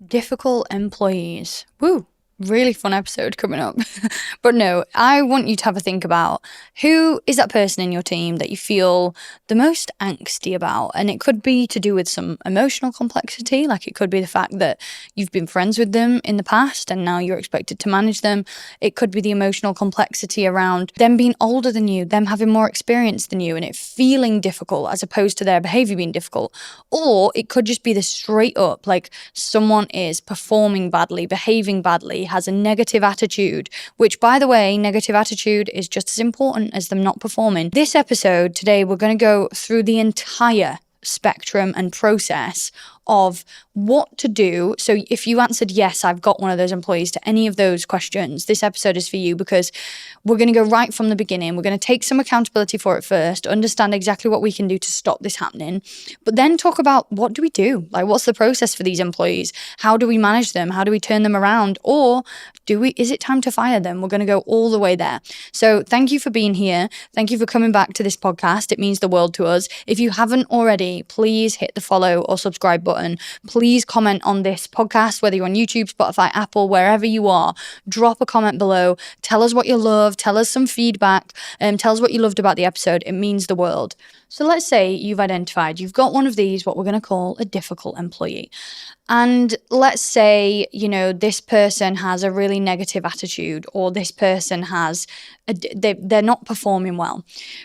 Difficult employees. Woo. Really fun episode coming up. But no, I want you to have a think about who is that person in your team that you feel the most angsty about. And it could be to do with some emotional complexity, like it could be the fact that you've been friends with them in the past and now you're expected to manage them. It could be the emotional complexity around them being older than you, them having more experience than you, and it feeling difficult as opposed to their behavior being difficult. Or it could just be the straight up, like someone is performing badly, behaving badly, has a negative attitude, which, by the way, negative attitude is just as important as them not performing. This episode today, we're going to go through the entire spectrum and process of what to do. So if you answered yes, I've got one of those employees to any of those questions, this episode is for you, because we're going to go right from the beginning. We're going to take some accountability for it first, understand exactly what we can do to stop this happening, but then talk about what do we do? Like, what's the process for these employees? How do we manage them? How do we turn them around? Or is it time to fire them? We're going to go all the way there. So thank you for being here. Thank you for coming back to this podcast. It means the world to us. If you haven't already, please hit the follow or subscribe button. Please comment on this podcast, whether you're on YouTube, Spotify, Apple, wherever you are. Drop a comment below. Tell us what you love. Tell us some feedback. Tell us what you loved about the episode. It means the world. So let's say you've identified, you've got one of these, what we're going to call a difficult employee. And let's say, this person has a really negative attitude, or this person has, they're not performing well.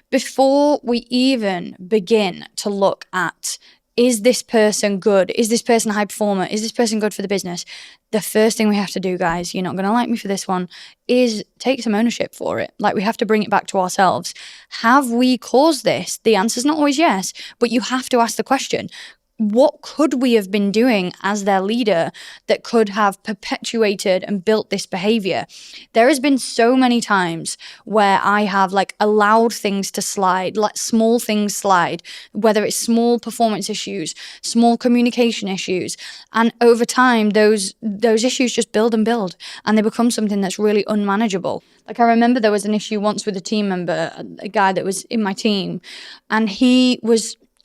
Before we even begin to look at, is this person good? Is this person a high performer? Is this person good for the business? The first thing we have to do, guys, you're not going to like me for this one, is take some ownership for it. Like, we have to bring it back to ourselves. Have we caused this? The answer's not always yes, but you have to ask the question. What could we have been doing as their leader that could have perpetuated and built this behavior? There has been so many times where I have allowed things to slide, let small things slide, whether it's small performance issues, small communication issues. And over time, those issues just build and build, and they become something that's really unmanageable. Like, I remember there was an issue once with a team member, a guy that was in my team, and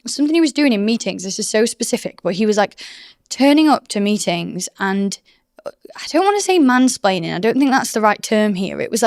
something he was doing in meetings, this is so specific, but he was turning up to meetings and I don't want to say mansplaining. I don't think that's the right term here. It was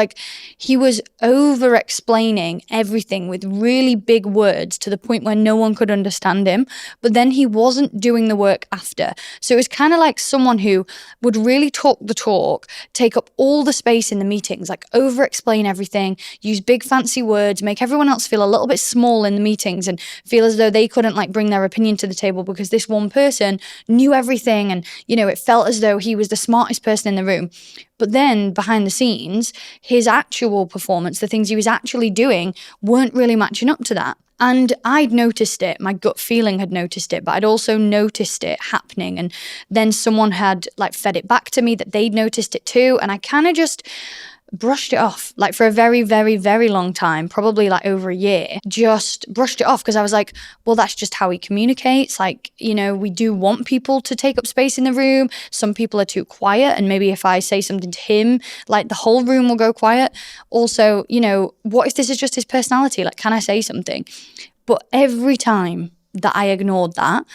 he was over explaining everything with really big words to the point where no one could understand him. But then he wasn't doing the work after. So it was kind of like someone who would really talk the talk, take up all the space in the meetings, over explain everything, use big fancy words, make everyone else feel a little bit small in the meetings and feel as though they couldn't bring their opinion to the table because this one person knew everything. And, it felt as though he was the smartest person in the room. But then behind the scenes, his actual performance, the things he was actually doing, weren't really matching up to that. And I'd noticed it, my gut feeling had noticed it, but I'd also noticed it happening. And then someone had fed it back to me that they'd noticed it too. And I kind of just brushed it off for a very, very, very long time, probably over a year, just brushed it off because I was well, that's just how he communicates. We do want people to take up space in the room. Some people are too quiet, and maybe if I say something to him, the whole room will go quiet. Also, what if this is just his personality? Can I say something? But every time that I ignored that,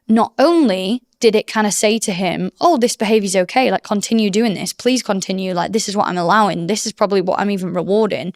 not only did it kind of say to him, oh, this behavior's okay, continue doing this, please continue, this is what I'm allowing, this is probably what I'm even rewarding.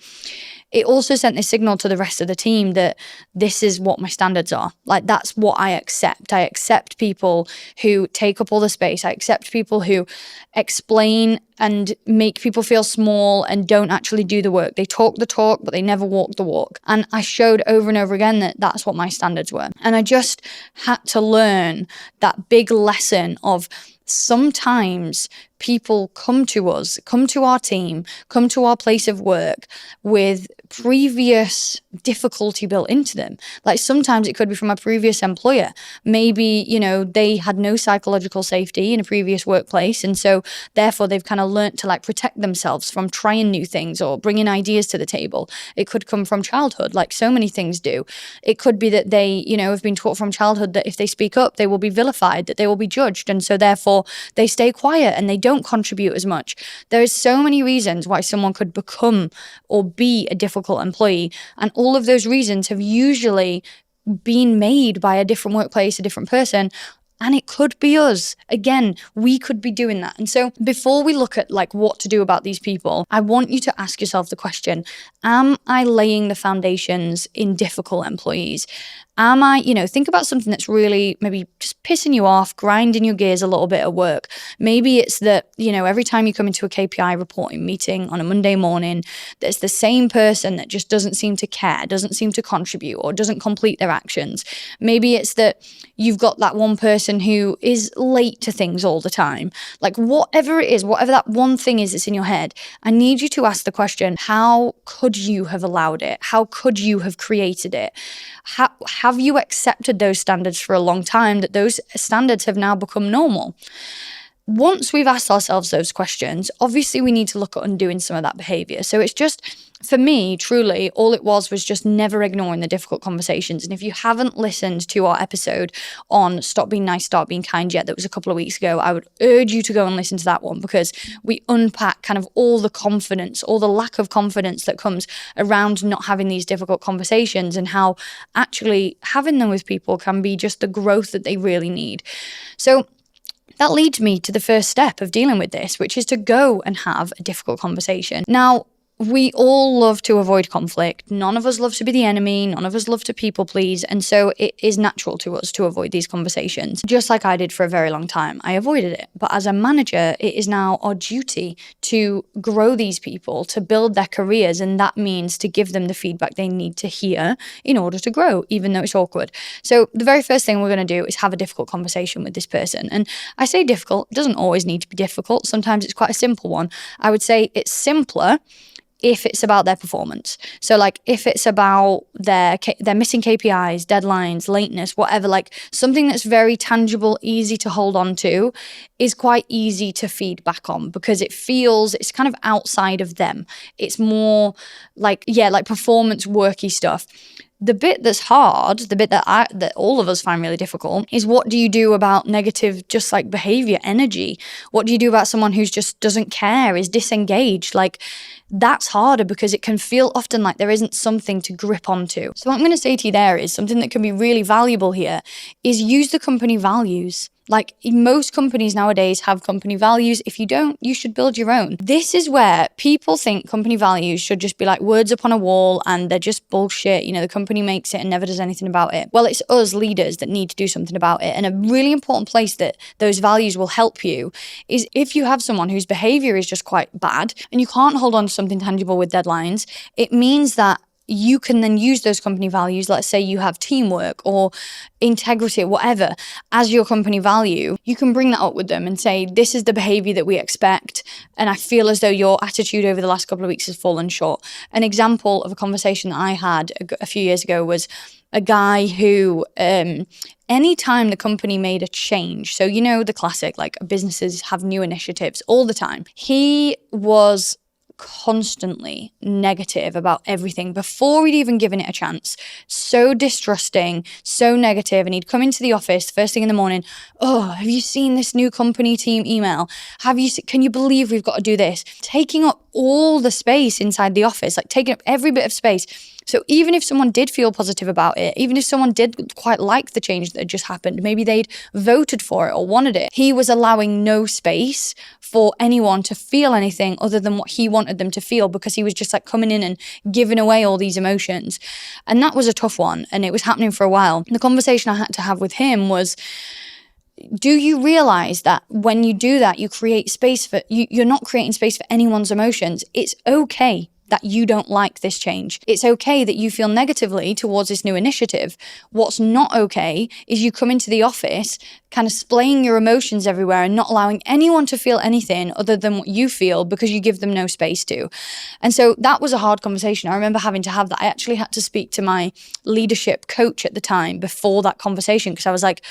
It also sent this signal to the rest of the team that this is what my standards are. That's what I accept. I accept people who take up all the space. I accept people who explain and make people feel small and don't actually do the work. They talk the talk, but they never walk the walk. And I showed over and over again that that's what my standards were. And I just had to learn that big lesson of sometimes people come to us, come to our team, come to our place of work with previous difficulty built into them. Sometimes it could be from a previous employer. Maybe, they had no psychological safety in a previous workplace. And so therefore they've kind of learnt to protect themselves from trying new things or bringing ideas to the table. It could come from childhood, like so many things do. It could be that they, have been taught from childhood that if they speak up, they will be vilified, that they will be judged. And so therefore they stay quiet and they don't contribute as much. There is so many reasons why someone could become or be a difficult employee. And all of those reasons have usually been made by a different workplace, a different person, And it could be us. Again, we could be doing that. And so before we look at like what to do about these people, I want you to ask yourself the question, am I laying the foundations in difficult employees? Am I, think about something that's really maybe just pissing you off, grinding your gears a little bit at work. Maybe it's that, every time you come into a KPI reporting meeting on a Monday morning, there's the same person that just doesn't seem to care, doesn't seem to contribute, or doesn't complete their actions. Maybe it's that you've got that one person who is late to things all the time. Like whatever it is, whatever that one thing is that's in your head, I need you to ask the question, how could you have allowed it? How could you have created it? Have you accepted those standards for a long time, that those standards have now become normal? Once we've asked ourselves those questions, obviously we need to look at undoing some of that behavior. So it's just, for me, truly, all it was just never ignoring the difficult conversations. And if you haven't listened to our episode on Stop Being Nice, Start Being Kind yet, that was a couple of weeks ago, I would urge you to go and listen to that one, because we unpack kind of all the confidence, all the lack of confidence that comes around not having these difficult conversations, and how actually having them with people can be just the growth that they really need. So that leads me to the first step of dealing with this, which is to go and have a difficult conversation. Now, we all love to avoid conflict. None of us love to be the enemy. None of us love to people please. And so it is natural to us to avoid these conversations, just like I did for a very long time. I avoided it. But as a manager, it is now our duty to grow these people, to build their careers. And that means to give them the feedback they need to hear in order to grow, even though it's awkward. So the very first thing we're going to do is have a difficult conversation with this person. And I say difficult, it doesn't always need to be difficult. Sometimes it's quite a simple one. I would say it's simpler if it's about their performance. So like if it's about their missing KPIs, deadlines, lateness, whatever, like something that's very tangible, easy to hold on to, is quite easy to feed back on, because it's kind of outside of them. It's more like performance worky stuff. The bit that's hard, the bit that all of us find really difficult, is what do you do about negative, just like behavior, energy? What do you do about someone who's just doesn't care, is disengaged? Like that's harder, because it can feel often like there isn't something to grip onto. So what I'm going to say to you there is something that can be really valuable here is use the company values. Like most companies nowadays have company values. If you don't, you should build your own. This is where people think company values should just be like words up on a wall and they're just bullshit. The company makes it and never does anything about it. Well, it's us leaders that need to do something about it. And a really important place that those values will help you is if you have someone whose behavior is just quite bad and you can't hold on to something tangible with deadlines, it means that you can then use those company values. Let's say you have teamwork or integrity or whatever as your company value. You can bring that up with them and say, this is the behavior that we expect. And I feel as though your attitude over the last couple of weeks has fallen short. An example of a conversation that I had a few years ago was a guy who, anytime the company made a change, so the classic, like businesses have new initiatives all the time, he was constantly negative about everything before we'd even given it a chance. So distrusting, so negative. And he'd come into the office first thing in the morning. Oh, have you seen this new company team email? Can you believe we've got to do this? Taking up all the space inside the office, like taking up every bit of space. So even if someone did feel positive about it, even if someone did quite like the change that had just happened, maybe they'd voted for it or wanted it, he was allowing no space for anyone to feel anything other than what he wanted them to feel, because he was just like coming in and giving away all these emotions. And that was a tough one, and it was happening for a while. The conversation I had to have with him was, do you realize that when you do that, you create space for, you're not creating space for anyone's emotions. It's okay that you don't like this change. It's okay that you feel negatively towards this new initiative. What's not okay is you come into the office kind of splaying your emotions everywhere and not allowing anyone to feel anything other than what you feel, because you give them no space to. And so that was a hard conversation. I remember having to have that. I actually had to speak to my leadership coach at the time before that conversation, because I was like,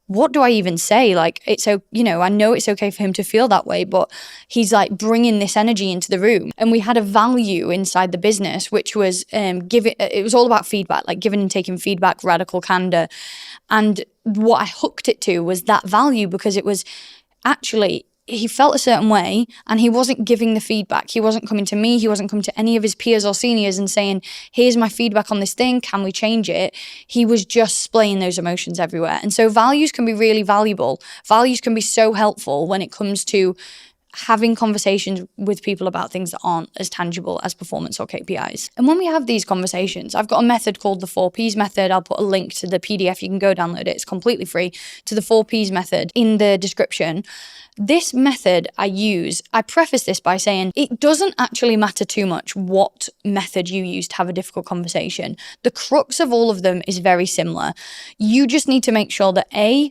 what do I even say? Like, I know it's okay for him to feel that way, but he's like bringing this energy into the room. And we had a value inside the business, which was it was all about feedback, like giving and taking feedback, radical candor. And what I hooked it to was that value, because it was actually, he felt a certain way and he wasn't giving the feedback. He wasn't coming to me. He wasn't coming to any of his peers or seniors and saying, here's my feedback on this thing. Can we change it? He was just splaying those emotions everywhere. And so values can be really valuable. Values can be so helpful when it comes to having conversations with people about things that aren't as tangible as performance or KPIs. And when we have these conversations, I've got a method called the 4Ps method. I'll put a link to the PDF. You can go download it. It's completely free, to the 4Ps method in the description. This method I preface this by saying it doesn't actually matter too much what method you use to have a difficult conversation. The crux of all of them is very similar. You just need to make sure that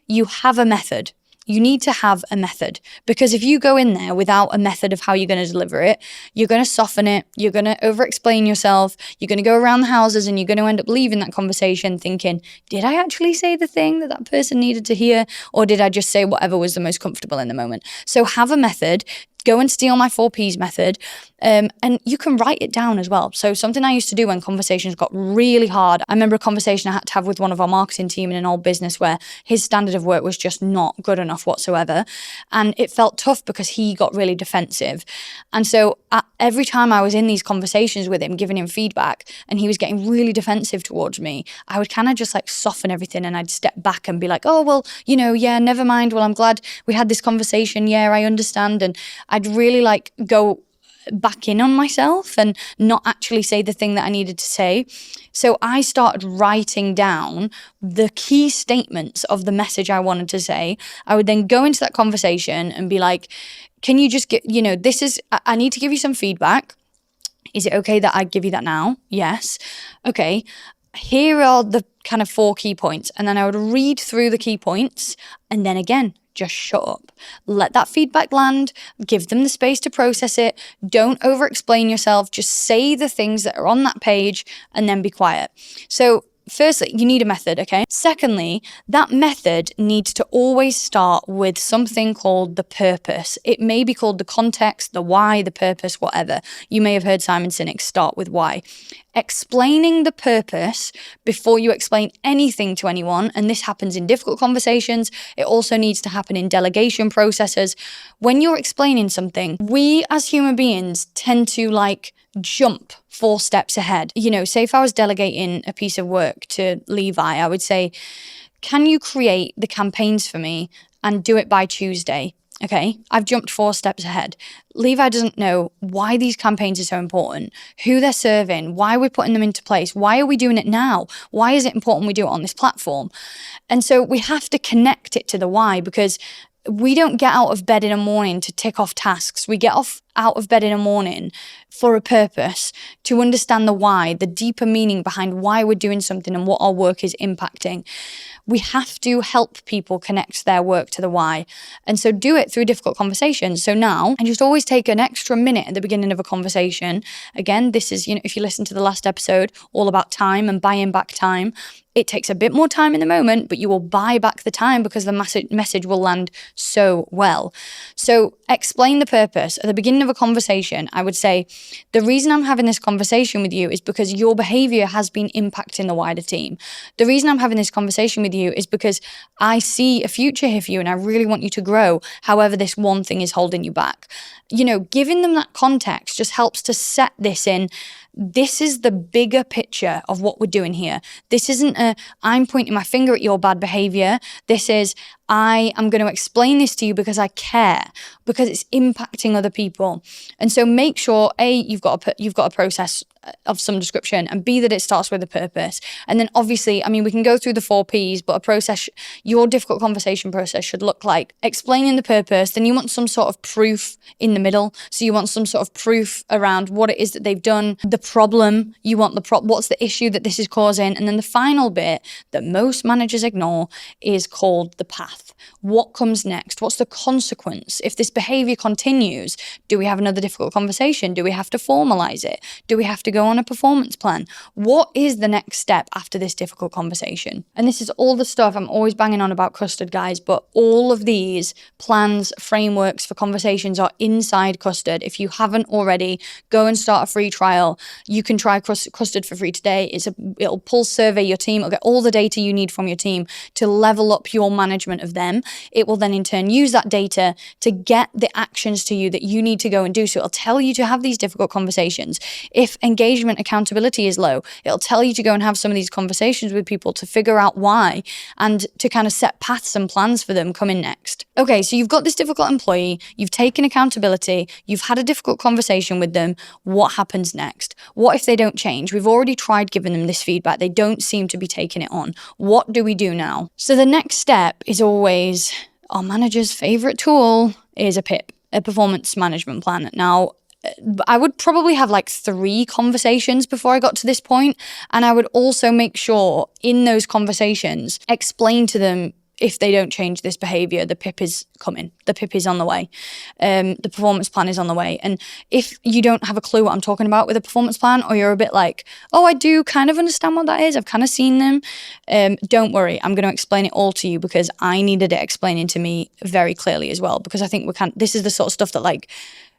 you have a method. You need to have a method, because if you go in there without a method of how you're going to deliver it, you're going to soften it, you're going to over-explain yourself, you're going to go around the houses and you're going to end up leaving that conversation thinking, did I actually say the thing that that person needed to hear, or did I just say whatever was the most comfortable in the moment? So have a method. Go and steal my 4Ps method, and you can write it down as well. So something I used to do when conversations got really hard, I remember a conversation I had to have with one of our marketing team in an old business where his standard of work was just not good enough whatsoever. And it felt tough because he got really defensive. And so every time I was in these conversations with him, giving him feedback, and he was getting really defensive towards me, I would kind of just like soften everything and I'd step back and be like, oh, well, yeah, never mind. Well, I'm glad we had this conversation. Yeah, I understand. And I'd really like go back in on myself and not actually say the thing that I needed to say. So I started writing down the key statements of the message I wanted to say. I would then go into that conversation and be like, can you just get, I need to give you some feedback. Is it okay that I give you that now? Yes. Okay. Here are the kind of 4 key points. And then I would read through the key points and then again, just shut up. Let that feedback land, give them the space to process it. Don't over-explain yourself. Just say the things that are on that page and then be quiet. So firstly, you need a method, okay? Secondly, that method needs to always start with something called the purpose. It may be called the context, the why, the purpose, whatever. You may have heard Simon Sinek start with why. Explaining the purpose before you explain anything to anyone, and this happens in difficult conversations. It also needs to happen in delegation processes. When you're explaining something, we as human beings tend to jump 4 steps ahead. Say if I was delegating a piece of work to Levi, I would say, can you create the campaigns for me and do it by Tuesday? Okay, I've jumped 4 steps ahead. Levi doesn't know why these campaigns are so important, who they're serving, why we're putting them into place, why are we doing it now? Why is it important we do it on this platform? And so we have to connect it to the why, because we don't get out of bed in the morning to tick off tasks. We get out of bed in the morning for a purpose, to understand the why, the deeper meaning behind why we're doing something and what our work is impacting. We have to help people connect their work to the why. And so do it through difficult conversations. So now, and just always take an extra minute at the beginning of a conversation. Again, this is, if you listen to the last episode, all about time and buying back time. It takes a bit more time in the moment, but you will buy back the time because the message will land so well. So explain the purpose. At the beginning of a conversation, I would say, the reason I'm having this conversation with you is because your behavior has been impacting the wider team. The reason I'm having this conversation with you is because I see a future here for you and I really want you to grow. However, this one thing is holding you back. Giving them that context just helps to set this in. This is the bigger picture of what we're doing here. This isn't I'm pointing my finger at your bad behavior. This is, I am going to explain this to you because I care, because it's impacting other people. And so make sure, A, you've got a process of some description, and B, that it starts with a purpose. And then obviously, we can go through the 4 Ps, but a process, your difficult conversation process should look like explaining the purpose. Then you want some sort of proof in the middle. So you want some sort of proof around what it is that they've done, the problem, you want what's the issue that this is causing. And then the final bit that most managers ignore is called the path. What comes next? What's the consequence? If this behavior continues, do we have another difficult conversation? Do we have to formalize it? Do we have to go on a performance plan. What is the next step after this difficult conversation? And this is all the stuff I'm always banging on about Custard, guys, but all of these plans, frameworks for conversations are inside Custard. If you haven't already, go and start a free trial. You can try Custard for free today. It'll pulse survey your team. It'll get all the data you need from your team to level up your management of them. It will then in turn use that data to get the actions to you that you need to go and do. So it'll tell you to have these difficult conversations. If engagement accountability is low, it'll tell you to go and have some of these conversations with people to figure out why and to kind of set paths and plans for them coming next. Okay, so you've got this difficult employee, you've taken accountability, you've had a difficult conversation with them. What happens next? What if they don't change? We've already tried giving them this feedback. They don't seem to be taking it on. What do we do now? So the next step is always our manager's favorite tool is a PIP, a performance management plan. Now, I would probably have like 3 conversations before I got to this point. And I would also make sure in those conversations, explain to them if they don't change this behavior, the PIP is coming. The PIP is on the way. The performance plan is on the way. And if you don't have a clue what I'm talking about with a performance plan, or you're a bit like, oh, I do kind of understand what that is, I've kind of seen them, don't worry. I'm going to explain it all to you because I needed it explaining to me very clearly as well. Because I think this is the sort of stuff that like,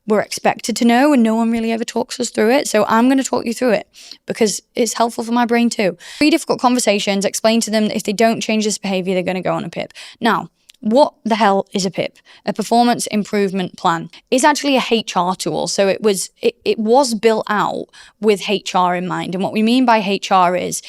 we're expected to know and no one really ever talks us through it. So I'm going to talk you through it because it's helpful for my brain too. 3 difficult conversations, explain to them that if they don't change this behavior, they're going to go on a PIP. Now, what the hell is a PIP? A performance improvement plan. It's actually a HR tool. So it was built out with HR in mind. And what we mean by HR is,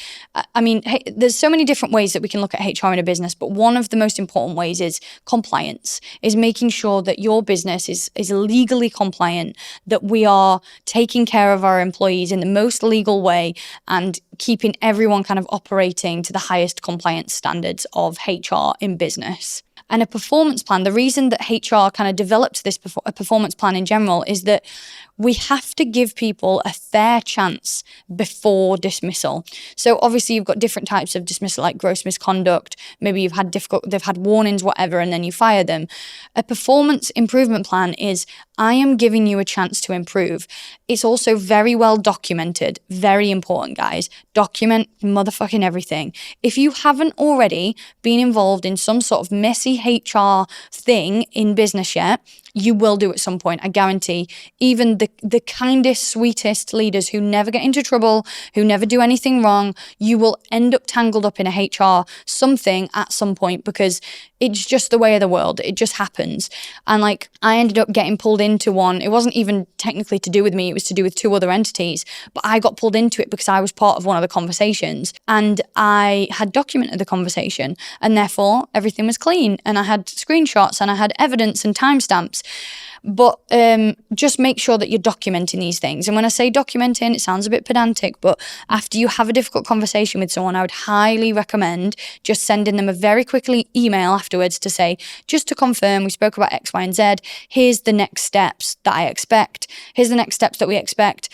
there's so many different ways that we can look at HR in a business, but one of the most important ways is compliance, is making sure that your business is legally compliant, that we are taking care of our employees in the most legal way and keeping everyone kind of operating to the highest compliance standards of HR in business. And a performance plan, the reason that HR kind of developed this a performance plan in general is that we have to give people a fair chance before dismissal. So obviously you've got different types of dismissal, like gross misconduct. Maybe they've had warnings, whatever, and then you fire them. A performance improvement plan is, I am giving you a chance to improve. It's also very well documented. Very important, guys. Document motherfucking everything. If you haven't already been involved in some sort of messy HR thing in business yet, you will do at some point, I guarantee. Even the kindest, sweetest leaders who never get into trouble, who never do anything wrong, you will end up tangled up in a HR something at some point because it's just the way of the world. It just happens. And like, I ended up getting pulled into one. It wasn't even technically to do with me. It was to do with 2 other entities. But I got pulled into it because I was part of one of the conversations and I had documented the conversation and therefore everything was clean. And I had screenshots and I had evidence and timestamps. But just make sure that you're documenting these things. And when I say documenting, it sounds a bit pedantic, but after you have a difficult conversation with someone, I would highly recommend just sending them a very quickly email afterwards to say, just to confirm, we spoke about X, Y, and Z. Here's the next steps that I expect. Here's the next steps that we expect.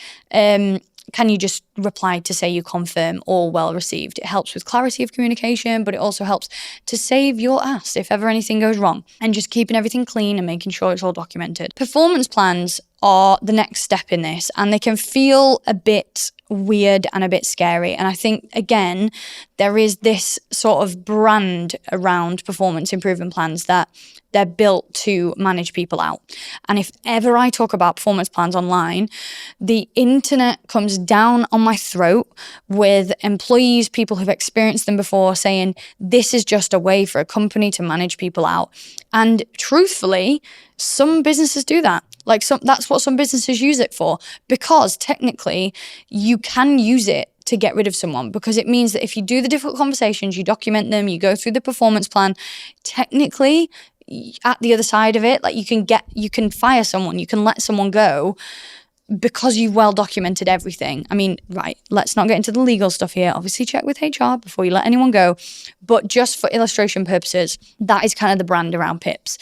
Can you just reply to say you confirm, all well received? It helps with clarity of communication, but it also helps to save your ass if ever anything goes wrong, and just keeping everything clean and making sure it's all documented. Performance plans are the next step in this, and they can feel a bit weird and a bit scary. And I think, again, there is this sort of brand around performance improvement plans that they're built to manage people out. And if ever I talk about performance plans online, the internet comes down on my throat with employees, people who've experienced them before, saying this is just a way for a company to manage people out. And truthfully, some businesses do that. That's what some businesses use it for, because technically you can use it to get rid of someone, because it means that if you do the difficult conversations, you document them, you go through the performance plan, technically at the other side of it, you can fire someone, you can let someone go because you've well documented everything. I mean, right, let's not get into the legal stuff here. Obviously check with HR before you let anyone go. But just for illustration purposes, that is kind of the brand around PIPs.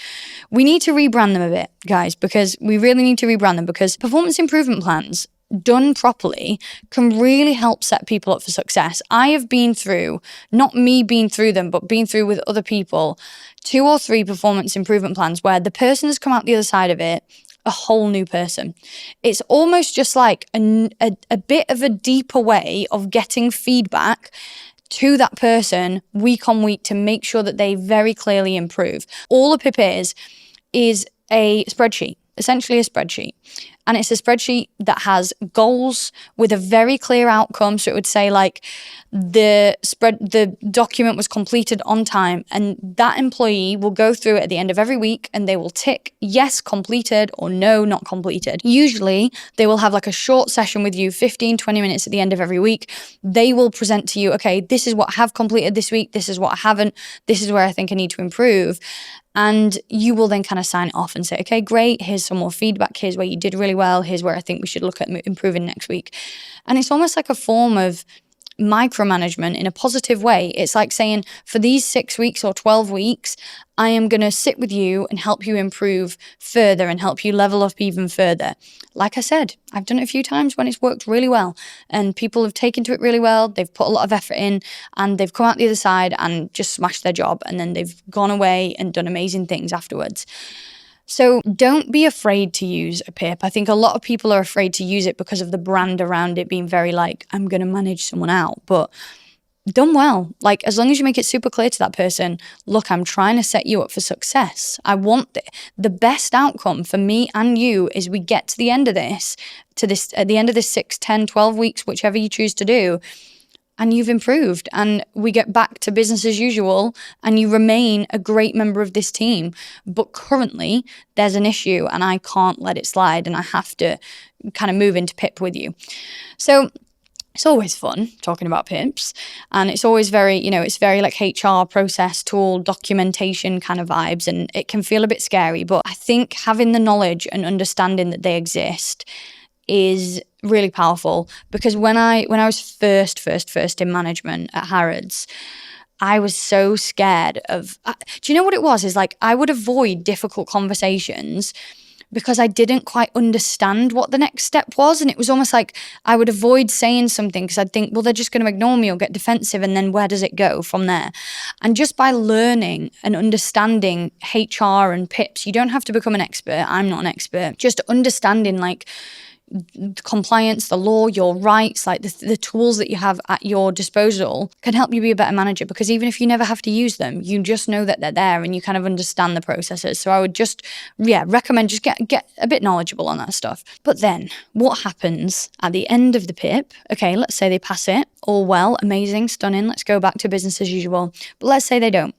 We need to rebrand them a bit, guys, because we really need to rebrand them, because performance improvement plans done properly can really help set people up for success. I have been through, not me being through them, but been through with other people, 2 or 3 performance improvement plans where the person has come out the other side of it a whole new person. It's almost just like a bit of a deeper way of getting feedback to that person week on week to make sure that they very clearly improve. All a PIP is a spreadsheet, essentially a spreadsheet. And it's a spreadsheet that has goals with a very clear outcome. So it would say like the document was completed on time, and that employee will go through it at the end of every week and they will tick yes, completed, or no, not completed. Usually they will have like a short session with you, 15, 20 minutes at the end of every week. They will present to you, okay, this is what I have completed this week. This is what I haven't. This is where I think I need to improve. And you will then kind of sign it off and say, okay, great, here's some more feedback. Here's where you did really well. Here's where I think we should look at improving next week. And it's almost like a form of micromanagement in a positive way. It's like saying, for these 6 weeks or 12 weeks, I am going to sit with you and help you improve further and help you level up even further. Like I said, I've done it a few times when it's worked really well and people have taken to it really well. They've put a lot of effort in and they've come out the other side and just smashed their job, and then they've gone away and done amazing things afterwards. So don't be afraid to use a PIP. I think a lot of people are afraid to use it because of the brand around it being very like, I'm going to manage someone out. But done well. Like, as long as you make it super clear to that person, look, I'm trying to set you up for success. I want the best outcome for me and you is we get to the end of this, at the end of this 6, 10, 12 weeks, whichever you choose to do, and you've improved and we get back to business as usual and you remain a great member of this team. But currently there's an issue and I can't let it slide and I have to kind of move into PIP with you. So it's always fun talking about PIPs, and it's always very, it's very like HR process tool documentation kind of vibes, and it can feel a bit scary, but I think having the knowledge and understanding that they exist is really powerful. Because when I was first in management at Harrods, I was so scared of, do you know what it was? Is like I would avoid difficult conversations because I didn't quite understand what the next step was. And it was almost like I would avoid saying something because I'd think, well, they're just going to ignore me or get defensive. And then where does it go from there? And just by learning and understanding HR and PIPs, you don't have to become an expert. I'm not an expert. Just understanding like compliance, the law, your rights, like the tools that you have at your disposal can help you be a better manager, because even if you never have to use them, you just know that they're there and you kind of understand the processes. So I would just, recommend just get a bit knowledgeable on that stuff. But then what happens at the end of the PIP? Okay, let's say they pass it, all well, amazing, stunning. Let's go back to business as usual. But let's say they don't.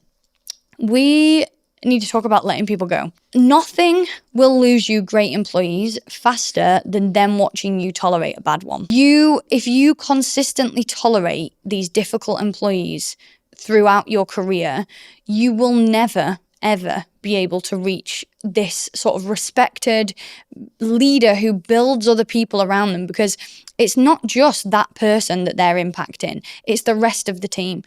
We need to talk about letting people go. Nothing will lose you great employees faster than them watching you tolerate a bad one. If you consistently tolerate these difficult employees throughout your career, you will never, ever be able to reach this sort of respected leader who builds other people around them, because it's not just that person that they're impacting, it's the rest of the team.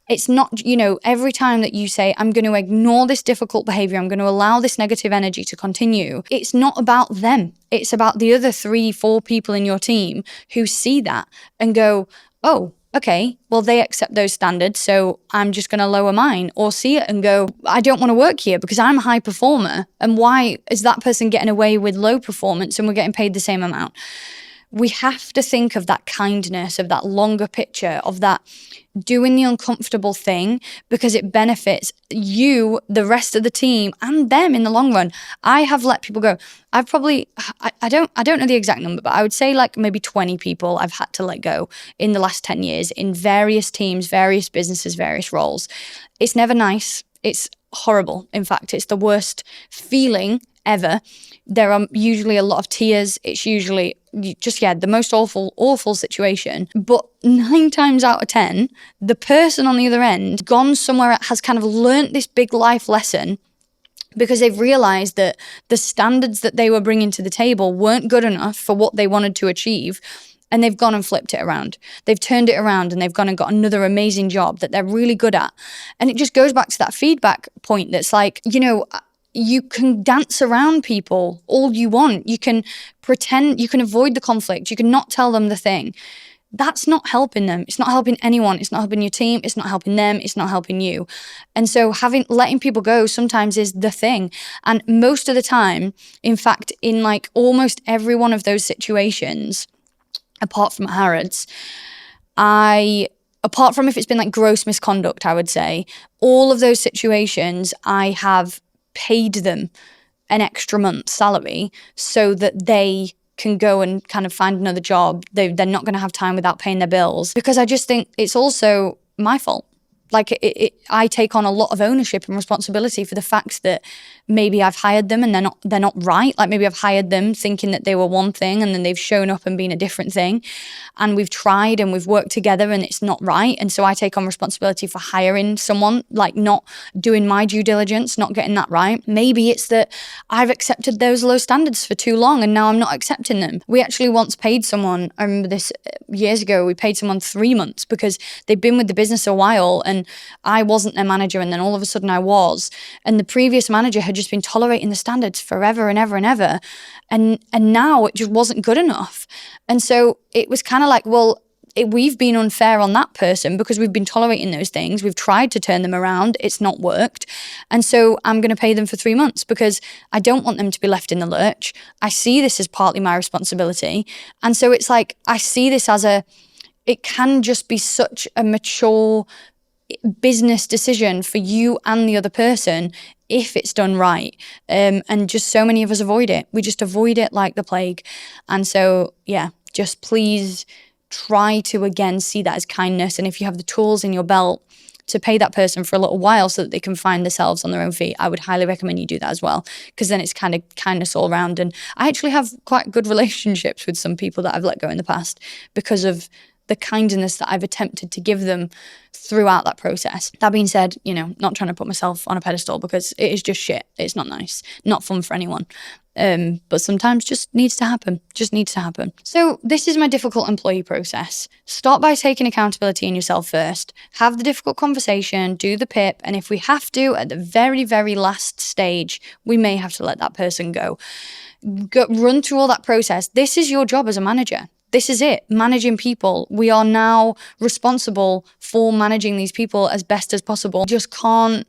It's not, every time that you say, I'm going to ignore this difficult behavior, I'm going to allow this negative energy to continue, it's not about them. It's about the other 3, 4 people in your team who see that and go, oh, okay, well, they accept those standards, so I'm just going to lower mine, or see it and go, I don't want to work here because I'm a high performer. And why is that person getting away with low performance and we're getting paid the same amount? We have to think of that kindness, of that longer picture, of that doing the uncomfortable thing, because it benefits you, the rest of the team, and them in the long run. I have let people go. I've probably, I don't know the exact number, but I would say like maybe 20 people I've had to let go in the last 10 years in various teams, various businesses, various roles. It's never nice. It's horrible. In fact, it's the worst feeling ever. There are usually a lot of tears. It's usually just, the most awful situation. But 9 times out of 10, the person on the other end gone somewhere, has kind of learnt this big life lesson, because they've realized that the standards that they were bringing to the table weren't good enough for what they wanted to achieve. And they've gone and flipped it around. They've turned it around and they've gone and got another amazing job that they're really good at. And it just goes back to that feedback point that's like, you can dance around people all you want. You can pretend, you can avoid the conflict. You can not tell them the thing. that's not helping them. It's not helping anyone. It's not helping your team. It's not helping them. It's not helping you. And so letting people go sometimes is the thing. And most of the time, in fact, in like almost every one of those situations, apart from Harrods, apart from if it's been like gross misconduct, I would say, all of those situations, I have paid them an extra month's salary so that they can go and kind of find another job. They're not going to have time without paying their bills, because I just think it's also my fault. Like I take on a lot of ownership and responsibility for the fact that maybe I've hired them and they're not right. Like maybe I've hired them thinking that they were one thing and then they've shown up and been a different thing. And we've tried and we've worked together and it's not right. And so I take on responsibility for hiring someone, like not doing my due diligence, not getting that right. Maybe it's that I've accepted those low standards for too long and now I'm not accepting them. We actually once paid someone, I remember this years ago, we paid someone 3 months because they'd been with the business a while and I wasn't their manager, and then all of a sudden I was. And the previous manager had just been tolerating the standards forever and ever and ever. And now it just wasn't good enough. And so it was kind of like, well, we've been unfair on that person because we've been tolerating those things. We've tried to turn them around. It's not worked. And so I'm going to pay them for 3 months because I don't want them to be left in the lurch. I see this as partly my responsibility. And so it's like, I see this as it can just be such a mature business decision for you and the other person if it's done right. And just so many of us avoid it. We just avoid it like the plague. And so, yeah, just please try to again see that as kindness. And if you have the tools in your belt to pay that person for a little while so that they can find themselves on their own feet, I would highly recommend you do that as well, because then it's kind of kindness all around. And I actually have quite good relationships with some people that I've let go in the past because of the kindness that I've attempted to give them throughout that process. That being said, not trying to put myself on a pedestal because it is just shit. It's not nice, not fun for anyone. But sometimes just needs to happen. So this is my difficult employee process. Start by taking accountability in yourself first. Have the difficult conversation, do the PIP, and if we have to, at the very, very last stage, we may have to let that person go. Run through all that process. This is your job as a manager. This is it, managing people. We are now responsible for managing these people as best as possible. Just can't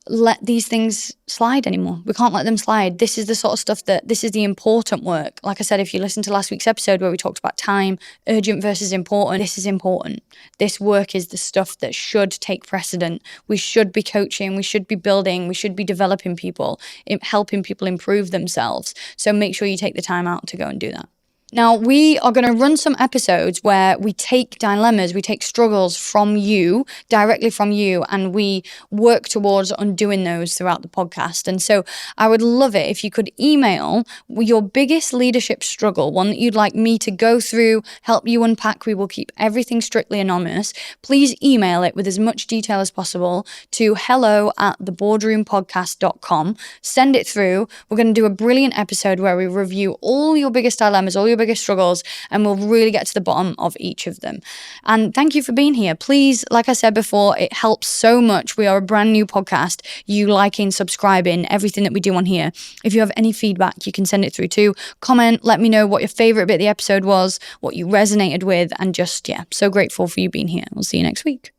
let these things slide anymore. We can't let them slide. This is the sort of stuff this is the important work. Like I said, if you listen to last week's episode where we talked about time, urgent versus important, this is important. This work is the stuff that should take precedent. We should be coaching, we should be building, we should be developing people, helping people improve themselves. So make sure you take the time out to go and do that. Now, we are going to run some episodes where we take dilemmas, we take struggles from you, directly from you, and we work towards undoing those throughout the podcast. And so I would love it if you could email your biggest leadership struggle, one that you'd like me to go through, help you unpack. We will keep everything strictly anonymous. Please email it with as much detail as possible to hello@theboardroompodcast.com. Send it through. We're going to do a brilliant episode where we review all your biggest dilemmas, all your biggest struggles, and we'll really get to the bottom of each of them. And thank you for being here. Please, like I said before, it helps so much. We are a brand new podcast. You liking, subscribing, everything that we do on here. If you have any feedback, you can send it through too. Comment, let me know what your favorite bit of the episode was, what you resonated with, and just, so grateful for you being here. We'll see you next week.